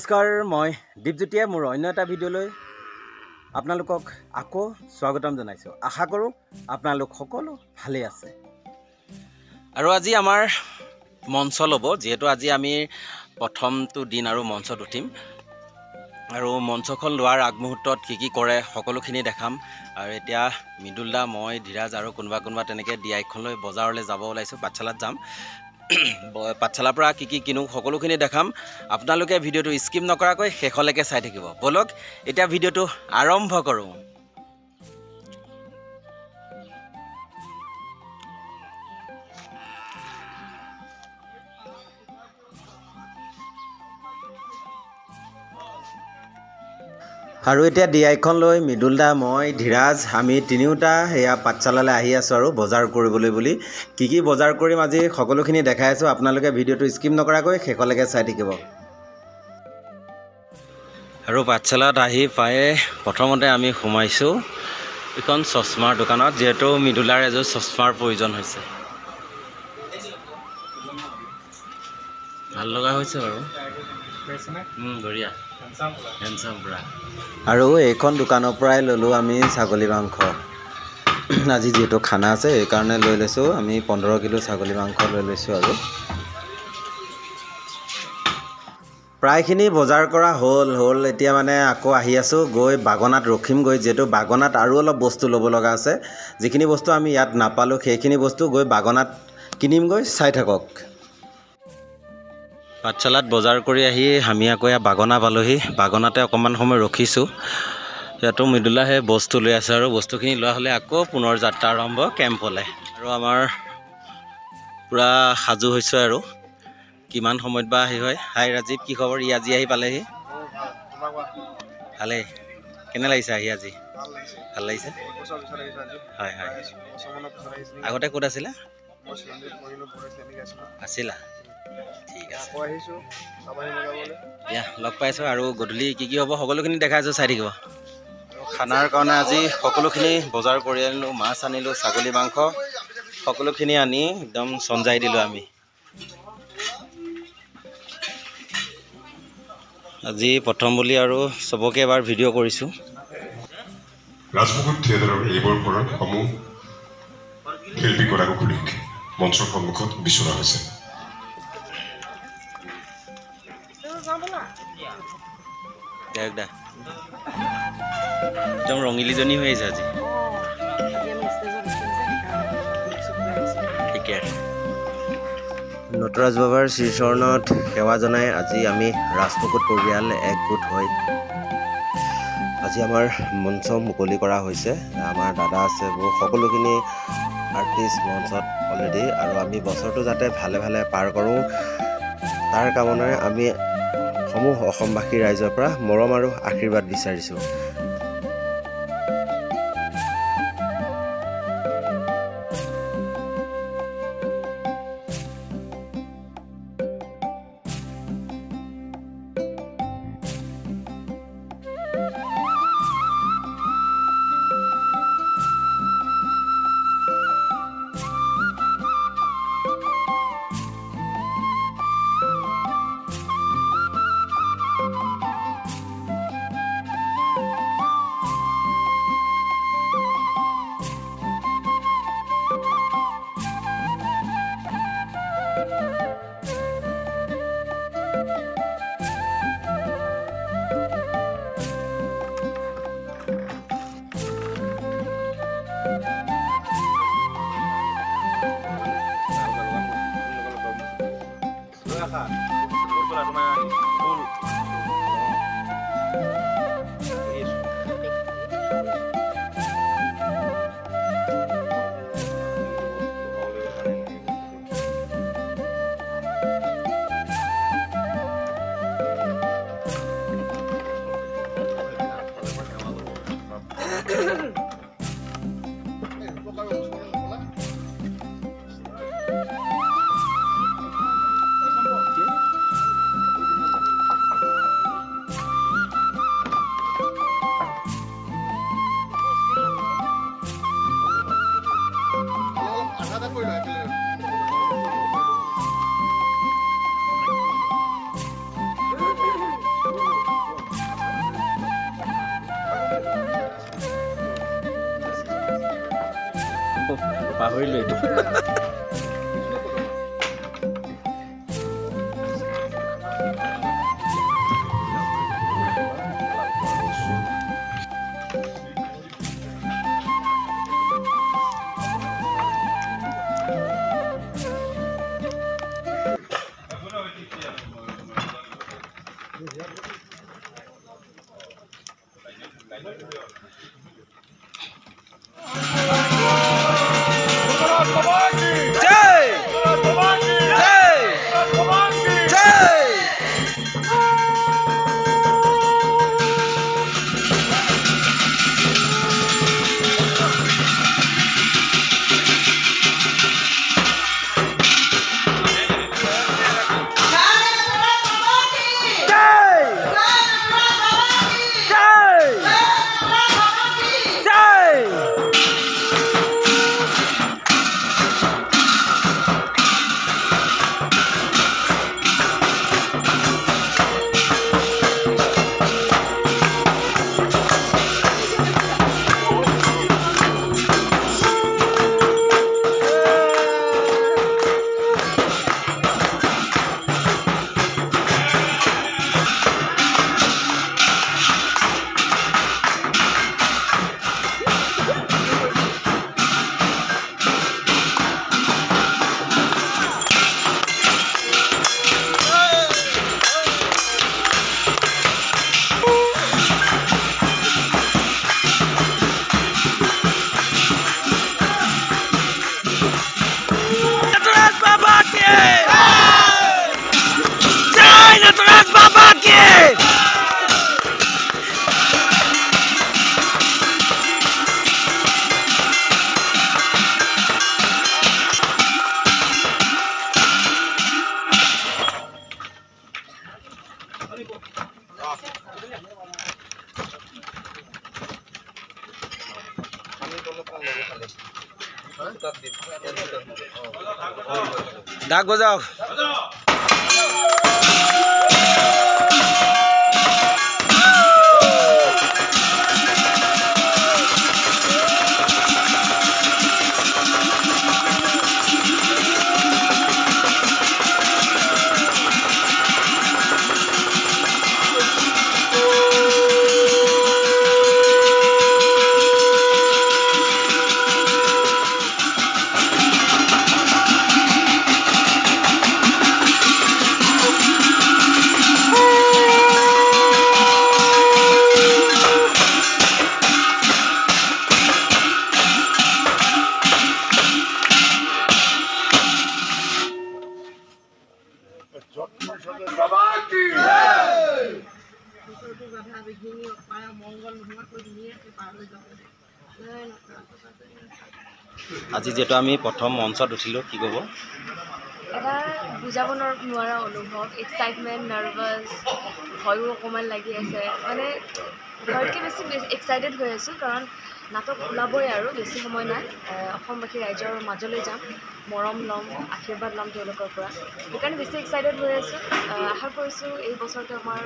নমস্কাৰ, মই দীপজ্যোতিয়ে মোৰ অন্য এটা ভিডিঅ'লৈ আপোনালোকক আকৌ স্বাগতম জনাইছোঁ। আশা কৰোঁ আপোনালোক সকলো ভালে আছে। আৰু আজি আমাৰ মঞ্চ ল'ব, যিহেতু আজি আমি প্ৰথমটো দিন আৰু মঞ্চত উঠিম আৰু মঞ্চখন লোৱাৰ আগমুহূৰ্তত কি কৰে সকলোখিনি দেখাম। আৰু এতিয়া মৃদুল দা, মই, ধীৰাজ আৰু কোনোবা তেনেকৈ DI-খন লৈ বজাৰলৈ যাব ওলাইছোঁ। পাঠশালাত যাম। পাঠশালাৰ পৰা কি কিনো সকলোখিনি দেখাম। আপোনালোকে ভিডিঅ'টো স্কিপ নকৰাকৈ শেষলৈকে চাই থাকিব। বলক এতিয়া ভিডিঅ'টো আৰম্ভ কৰোঁ। আৰু এতিয়া DI-খন লৈ মৃদুল দা, মই, ধীৰাজ আমি তিনিওটা সেয়া পাঠশালালৈ আহি আছোঁ আৰু বজাৰ কৰিবলৈ বুলি। কি বজাৰ কৰিম আজি সকলোখিনি দেখাই আছোঁ। আপোনালোকে ভিডিঅ'টো স্কিপ নকৰাকৈ শেষলৈকে চাই থাকিব। আৰু পাঠশালাত আহি পায়ে প্ৰথমতে আমি সোমাইছোঁ এখন চশমাৰ দোকানত, যিহেতু মৃদুলাৰ এযোৰ চশমাৰ প্ৰয়োজন হৈছে। ভাল লগা হৈছে বাৰু, বঢ়িয়া, হেণ্ডচাম পুৰা। আৰু এইখন দোকানৰ পৰাই ল'লোঁ আমি ছাগলী মাংস। আজি যিহেতু খানা আছে সেইকাৰণে লৈ লৈছোঁ আমি 15 কিলো ছাগলী মাংস লৈ লৈছোঁ। আৰু প্ৰায়খিনি বজাৰ কৰা হ'ল এতিয়া মানে আকৌ আহি আছোঁ, গৈ বাগনাত ৰখিমগৈ, যিহেতু বাগনাত আৰু অলপ বস্তু ল'ব লগা আছে। যিখিনি বস্তু আমি ইয়াত নাপালোঁ সেইখিনি বস্তু গৈ বাগনাত কিনিমগৈ, চাই থাকক। পাঠশালাত বজাৰ কৰি আহি আমি আকৌ বাগনা পালোঁহি। বাগনাতে অকণমান সময় ৰখিছোঁ। ইয়াতো মৃদুলা সেই বস্তু লৈ আছে আৰু বস্তুখিনি লোৱা হ'লে আকৌ পুনৰ যাত্ৰা আৰম্ভ কেম্পলৈ। আৰু আমাৰ পূৰা সাজু হৈছে আৰু কিমান সময়ত বা আহি হয়। হাই ৰাজীৱ, কি খবৰ? ই আজি আহি পালেহি। ভালেই। কেনে লাগিছে আহি আজি? ভাল লাগিছে। হয় হয়। আগতে ক'ত আছিলা? আছিলা? ঠিক আছে, দিয়া লগ পাইছোঁ। আৰু গধূলি কি হ'ব সকলোখিনি দেখাইছোঁ, চাই থাকিব। খানাৰ কাৰণে আজি সকলোখিনি বজাৰ কৰি আনিলোঁ। মাছ আনিলোঁ, ছাগলী মাংস সকলোখিনি আনি একদম চঞ্জাই দিলোঁ আমি। আজি প্ৰথম বুলি আৰু চবকে এবাৰ ভিডিঅ' কৰিছোঁ। ৰাজমুকুট থিয়েটাৰৰ এইবোৰ পৰা সমূহ শিল্পী কলাকুশলীক মঞ্চৰ সন্মুখত বিচৰা হৈছে। একদম ৰঙিলীজনী হৈ আহিছে আজি। ঠিকে আছে। নটৰাজ বাবাৰ শ্ৰীচৰণত সেৱা জনাই আজি আমি ৰাজমুকুট পৰিয়াল একগোট হৈ আজি আমাৰ মঞ্চ মুকলি কৰা হৈছে। আমাৰ দাদা আছে, বহু সকলোখিনি আৰ্টিষ্ট মঞ্চত অলৰেডি। আৰু আমি বছৰটো যাতে ভালে ভালে পাৰ কৰোঁ তাৰ কামনাৰে আমি সমূহ অসমবাসী ৰাইজৰ পৰা মৰম আৰু আশীৰ্বাদ বিচাৰিছোঁ। পাহৰিলোঁ এইটো ডাক বজাওক আজি যেটো আমি প্ৰথম মঞ্চত উঠিলো কি কব এটা বুজাব নোৱাৰা অনুভৱ এক্সাইটমেন্ট নাৰ্ভাস ভয়ও অকমান লাগি আছে মানে ভয়তকৈ বেছি এক্সাইটেড হৈ আছো কাৰণ নাটক ওলাবই আৰু বেছি সময় নাই অসমবাসী ৰাইজৰ মাজলৈ যাম মৰম ল'ম আশীৰ্বাদ ল'ম তেওঁলোকৰ পৰা সেইকাৰণে বেছি এক্সাইটেড হৈ আছো আশা কৰিছোঁ এই বছৰটো আমাৰ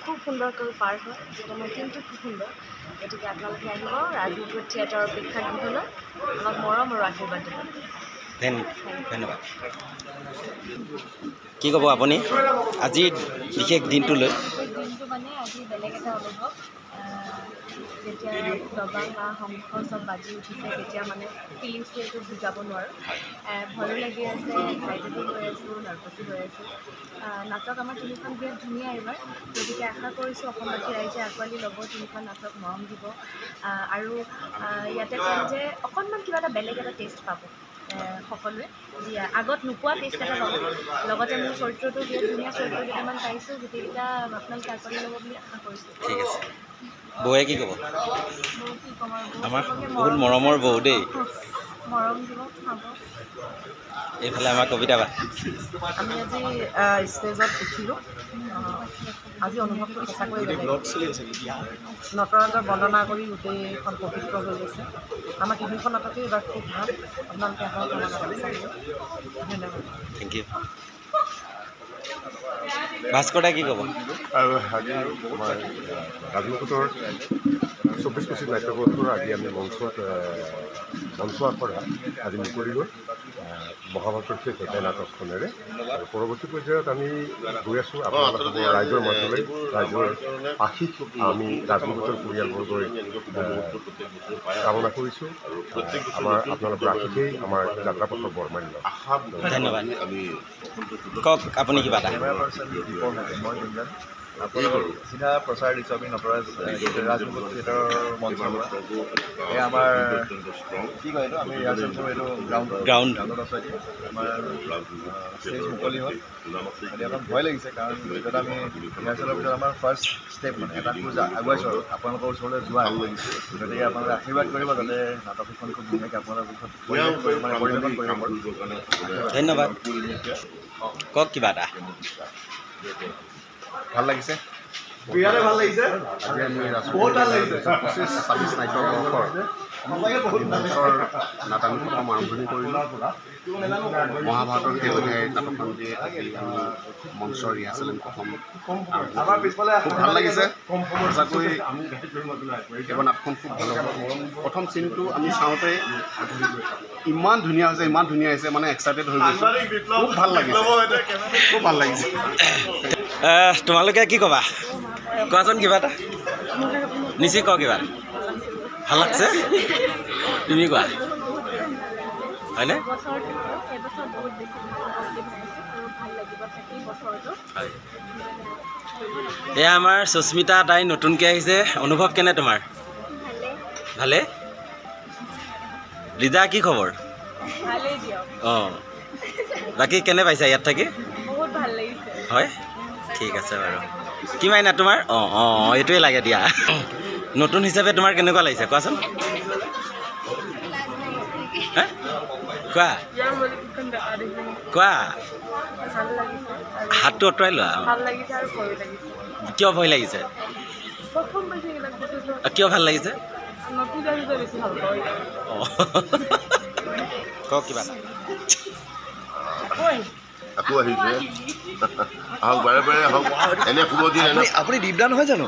খুব সুন্দৰকৈ পাৰ হয় যিহেতু আমাৰ টিমটো খুব সুন্দৰ গতিকে আপোনালোকে আহিব ৰাজমুকুট থিয়েটাৰৰ প্ৰেক্ষাগৃহলৈ আমাক মৰম আৰু আশীৰ্বাদ দিব ধন্যবাদ কি ক'ব আপুনি আজিৰ বিশেষ দিনটোলৈ দিনটো মানে আজি বেলেগ এটা অনুভৱ যেতিয়া দবা বা শংখ চব বাজি উঠিছে তেতিয়া মানে ফিলিংছটো এইটো বুজাব নোৱাৰোঁ ভয়ো লাগি আছে এক্সাইটেডো হৈ আছোঁ নাৰ্ভাছো হৈ আছোঁ নাটক আমাৰ তিনিখন বিৰাট ধুনীয়া এইবাৰ গতিকে আশা কৰিছোঁ অসমবাসী ৰাইজে আঁকোৱালি ল'ব তিনিখন নাটক মৰম দিব আৰু ইয়াতে কম যে অকণমান কিবা এটা বেলেগ এটা টেষ্ট পাব সকলোৱে আগত নোপোৱা টেষ্ট এটা পাব লগতে মোৰ চৰিত্ৰটো বিৰাট ধুনীয়া চৰিত্ৰ কেইটামান পাইছোঁ গোটেইকেইটা আপোনালোকে আঁকোৱালি ল'ব বুলি আশা কৰিছোঁ ঠিক আছে বৌয়ে কি ক'ব কি ক'ম আৰু আমাৰ বহুত মৰমৰ বৌ দেই মৰম দিব চাব এইফালে আমাৰ কবিতা বা আমি আজি ষ্টেজত উঠিলোঁ আজি অনুভৱটো সঁচাকৈ বেলেগ নটৰাজৰ বন্দনা কৰি গোটেইখন পবিত্ৰ হৈ গৈছে আমাৰ তিনিখন নাটকেই এইবাৰ খুব ভাল আপোনালোকে আহক আমাৰ নাটক চাব ধন্যবাদ থেংক ইউ ভাস্কৰ দা কি ক'ব আৰু আজি আমাৰ ৰাজমুকুটৰ 24 নাট্যবৰ্ষৰ আজি আমি মঞ্চত কৰা আজি মুকলি গ'ল মহাভাৰতৰ শেষ অধ্যায় নাটকখনেৰে আৰু পৰৱৰ্তী পৰ্যায়ত আমি গৈ আছোঁ আপোনালোকৰ ৰাইজৰ মাজলৈ ৰাইজৰ আশীষ আমি ৰাজনীতিৰ পৰিয়ালবৰ্গই কামনা কৰিছোঁ আপোনালোকৰ আশীষেই আমাৰ যাত্ৰাপথৰ বৰমান্য ধন্যবাদ কওক আপুনি কিবা এটা মই গুঞ্জন আপোনালোকৰ চিধা প্ৰচাৰ দিছোঁ আমি নটৰাজ ৰাজমুকুট থিয়েটাৰৰ মঞ্চৰ পৰা এয়া আমাৰ কি কয় এইটো আমি ৰিহাৰ্চেল কৰোঁ এইটো গ্ৰাউণ্ডত আছোঁ এতিয়া আমাৰ ষ্টেজ মুকলি হ'ল এতিয়া অলপ ভয় লাগিছে কাৰণ যেতিয়া আমি ৰিহাৰ্চেলৰ পিছত আমাৰ ফাৰ্ষ্ট ষ্টেপ মানে এটা খোজ আগুৱাইছোঁ আৰু আপোনালোকৰ ওচৰলৈ যোৱা গতিকে আপোনালোকে আশীৰ্বাদ কৰিব যাতে নাটকখন খুব ধুনীয়াকৈ আপোনালোকৰ ওচৰত পৰিৱেশন কৰিব পাৰোঁ ধন্যবাদ কওক কিবা এটা ভাল লাগিছে বিৰাটে ভাল লাগিছে আজি আমি বহুত ভাল লাগিছে 25 নাট্যবৰ্ষৰ নাটনি প্ৰথম আৰম্ভণি কৰিলোঁ মহাভাৰতৰ শেষ অধ্যায় নাটকখন দিয়ে আজি আমি মঞ্চৰ ৰিহাৰ্চেল প্ৰথম খুব ভাল লাগিছে সঁচাকৈ এইবাৰ নাটকখন খুব ভাল হ'ব প্ৰথম চিনটো আমি চাওঁতে ইমান ধুনীয়া হৈছে মানে এক্সাইটেড হৈ গৈছোঁ খুব ভাল লাগিছে তোমালোকে কি ক'বা কোৱাচোন কিবা এটা নিশ্চয় কওঁ কিবা ভাল লাগছে তুমি কোৱা হয়নে এবছৰ বহুত বেছি ভাল লাগিব থাকি বছৰটো এয়া আমাৰ সুস্মিতা তাই নতুনকৈ আহিছে অনুভৱ কেনে তোমাৰ ভালে লিজা কি খবৰ ভালেই দিয়ক অঁ বাকী কেনে পাইছা ইয়াত থাকি বহুত ভাল লাগিছে হয় ঠিক আছে বাৰু কি মাইনা তোমাৰ অঁ এইটোৱে লাগে দিয়া নতুন হিচাপে তোমাৰ কেনেকুৱা লাগিছে কোৱাচোন কোৱা কোৱা হাতটো আঁতৰাই লোৱা কিয় ভয় লাগিছে কিয় ভাল লাগিছে কওক কিবা আকৌ আহিছে আহক বাৰে বাৰে আহক এনে শুভ দিন আপুনি দীপদা নহয় জানো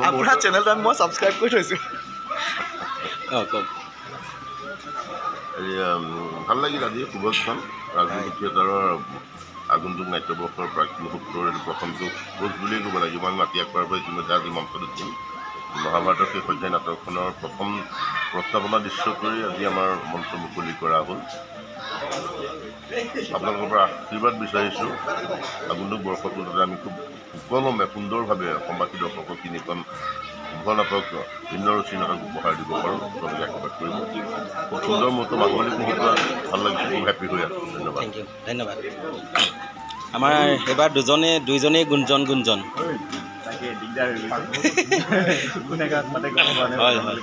আপোনাৰ চেনেলটো মই ছাবস্ক্ৰাইব কৰি থৈছোঁ অঁ কওক ভাল লাগিল আজি শুভক্ষণ ৰাজমুকুট থিয়েটাৰৰ আগন্তুক নাট্যবৰ্ষৰ প্ৰাক্তন সূত্ৰৰ এইটো প্ৰথমটো পোজ বুলিয়েই ক'ব লাগিব আমি মাটি আকবাৰ পৰা ইতিমধ্যে আজি মঞ্চত উঠিম মহাভাৰতৰ শেষ অধ্যায় নাটকখনৰ প্ৰথম প্ৰস্তাৱনা দৃশ্য কৰি আজি আমাৰ মঞ্চ মুকলি কৰা হ'ল আপোনালোকৰ পৰা আশীৰ্বাদ বিচাৰিছোঁ আগন্তুক বৰ্ষটো যাতে আমি খুব সুকলমে সুন্দৰভাৱে অসমবাসী দৰ্শকক তিনিখন শুভ নাটক ভিন্ন ৰুচি নাটক উপহাৰ দিব পাৰোঁ তেওঁলোকে আশীৰ্বাদ কৰিব খুব সুন্দৰ মুহূৰ্ত মাংগলিক মুহূৰ্ত ভাল লাগিছে খুব হেপী হৈ আছোঁ ধন্যবাদ থেংক ইউ ধন্যবাদ আমাৰ এইবাৰ দুইজনেই গুঞ্জন তাকে দিগদাৰ হৈ গৈছে হয় হয়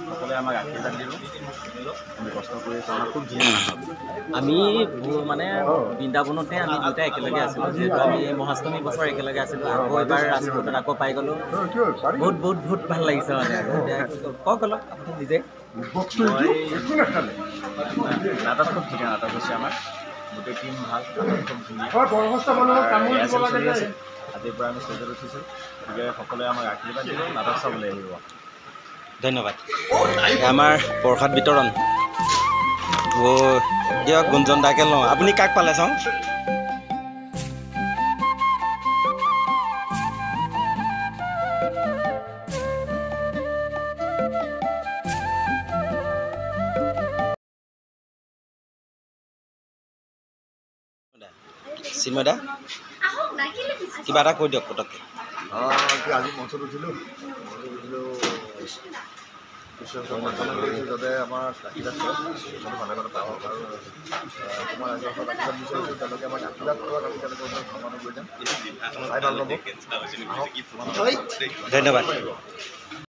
সকলোৱে আমাক আশীৰ্বাদ দিব আমি কষ্ট কৰি আছোঁ আমাৰ খুব ধুনীয়া আমি মানে বৃন্দাবনতে আমি দুটা একেলগে আছিলোঁ যিহেতু আমি মহাষ্টমী বছৰ একেলগে আছিলোঁ আকৌ এবাৰ ৰাজকোটত আকৌ পাই গ'লোঁ বহুত ভাল লাগিছে মানে কওক অলপ আপুনি নিজে নাটক খুব ধুনীয়া নাটক হৈছে আমাৰ গোটেই টীম ভাল খুব ধুনীয়া চলি আছে আজিৰ পৰা আমি ষ্টেজত উঠিছোঁ গতিকে সকলোৱে আমাক আশীৰ্বাদ দিব নাটক চাবলৈ আহিব ধন্যবাদ আমাৰ প্ৰসাদ বিতৰণ দিয়ক গুঞ্জন দাকে লওঁ আপুনি কাক পালে চাওঁ চিন্ময় দা কিবা এটা কৈ দিয়ক পটককৈ আজি মঞ্চত উঠিলোঁ ঈশ্বৰক প্ৰাৰ্থনা কৰিছোঁ যাতে আমাৰ আশীৰ্বাদ কৰে ভালে ভালে পাওক আৰু আমাৰ ৰাইজৰ আশীৰ্বাদ বিচাৰিছোঁ তেওঁলোকে আমাক আশীৰ্বাদ কৰক আমি তেওঁলোকৰ ওপৰত ভ্ৰমণো কৰি যাম চাই ভাল পাব ধন্যবাদ